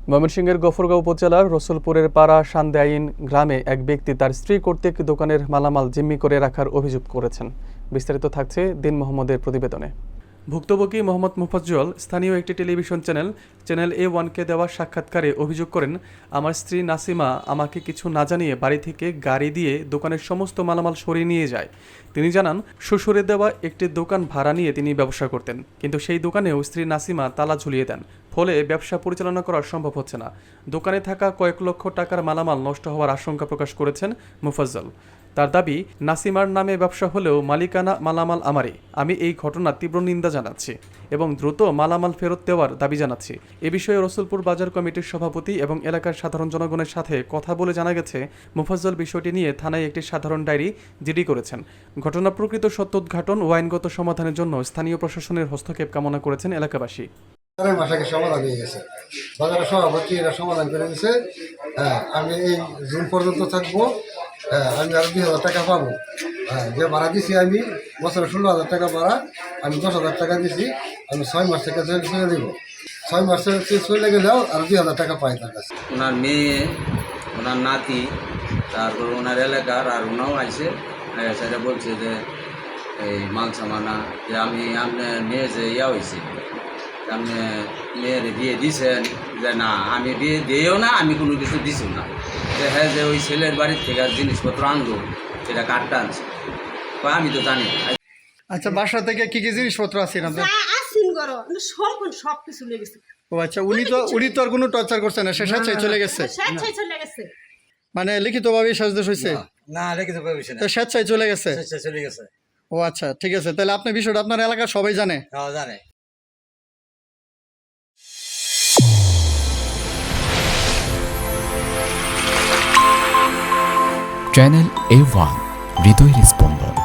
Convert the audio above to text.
ময়মনসিংহের গফরগাঁও উপজেলার রসুলপুরের পাড়া সান্দেআইন গ্রামে এক ব্যক্তি তার স্ত্রী কর্তৃক দোকানের মালামাল জিম্মি করে রাখার অভিযোগ করেছেন। বিস্তারিত থাকছে দিন মোহাম্মদের প্রতিবেদনে। ভুক্তভোগী মোহাম্মদ মুফাজ্জল স্থানীয় একটি টেলিভিশন চ্যানেল A1-কে দেওয়া সাক্ষাৎকারে অভিযোগ করেন, আমার স্ত্রী নাসিমা আমাকে কিছু না জানিয়ে বাড়ি থেকে গাড়ি দিয়ে দোকানের সমস্ত মালামাল সরিয়ে নিয়ে যায়। তিনি জানান, শ্বশুরের দেওয়া একটি দোকান ভাড়া নিয়ে তিনি ব্যবসা করতেন, কিন্তু সেই দোকানেও স্ত্রী নাসিমা তালা ঝুলিয়ে দেন। ফলে ব্যবসা পরিচালনা করা সম্ভব হচ্ছে না। দোকানে থাকা কয়েক লক্ষ টাকার মালামাল নষ্ট হওয়ার আশঙ্কা প্রকাশ করেছেন মুফাজ্জল। তার দাবি, নাসিমার নামে ব্যবসা হলেও মালিকানা মালামাল আমারই। আমি এই ঘটনার তীব্র নিন্দা জানাচ্ছি এবং দ্রুত মালামাল ফেরত দেওয়ার দাবি জানাচ্ছি। এ বিষয়ে রসুলপুর বাজার কমিটির সভাপতি এবং এলাকার সাধারণ জনগণের সাথে কথা বলে জানা গেছে, মুফাজ্জল বিষয়টি নিয়ে থানায় একটি সাধারণ ডায়েরি জিডি করেছেন। ঘটনা প্রকৃত সত্য উদ্ঘাটন ও আইনগত সমাধানের জন্য স্থানীয় প্রশাসনের হস্তক্ষেপ কামনা করেছেন এলাকাবাসী। মাসাকে সমাধান হয়ে গেছে, বাজারের সভাপতি এরা সমাধান করে দিয়েছে। আমি এই জুন পর্যন্ত থাকবো। আমি আরো 2,000 টাকা পাবো। যে ভাড়া দিছি আমি বছরে 16,000 টাকা ভাড়া, আমি 10,000 টাকা দিছি। আমি 6 মাস থেকে চলে দেবো। 6 মাস থেকে চলে গেলেও আরো 2,000 টাকা পাই তার কাছে। ওনার মেয়ে, ওনার নাতি, তারপর ওনার এলাকার আর ওনাও আইসে সেটা বলছে যে এই মাল সামানা যে আমি আপনার মেয়ে যে ইয়া হয়েছি, আপনি মেয়ের বিয়ে দিয়েছেন, যে না আমি বিয়ে দিয়েও না, আমি কোনো কিছু দিছিও না। যে হ্যাঁ, যে ওই ছেলের বাড়ির থেকে জিনিসপত্র আনলো, সেটা কাঠটা আনছে, আমি তো জানি। আচ্ছা, বাসা থেকে কি কি জিনিসপত্র আছে আপনার? সবকিছু লেগে গেছে। ও আচ্ছা, উনি তো আর কোনো টর্চার করছে না, সে স্বেচ্ছায় চলে গেছে? চলে গেছে। মানে লিখিতভাবে সাজদোষ হয়েছে? না, লিখিত ভাবে না, তো স্বেচ্ছায় চলে গেছে? চলে গেছে। ও আচ্ছা, ঠিক আছে। তাহলে আপনি বিষয়টা আপনার এলাকার সবাই জানে? হ্যাঁ, জানে। চ্যানেল A1 হৃদয়ের স্পন্দন।